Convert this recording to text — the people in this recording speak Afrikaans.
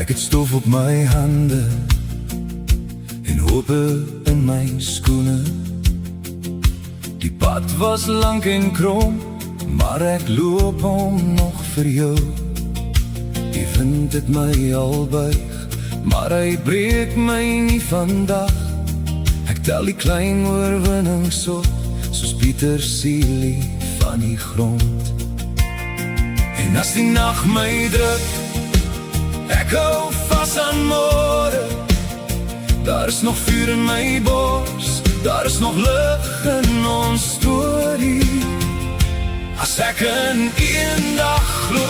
Ek het stof op my hande en hope in my skoene. Die pad was lank en krom, maar ek loop hom nog vir jou. Die wind het my al buig, maar hy breek my nie vandag. Ek tel die klein oorwinnings op, soos Pietersielie van die grond. En as die nacht my druk, ek hou vas aan môre. Daar is nog vuur in my bors, daar is nog lig in ons storie. As ek in een dag glo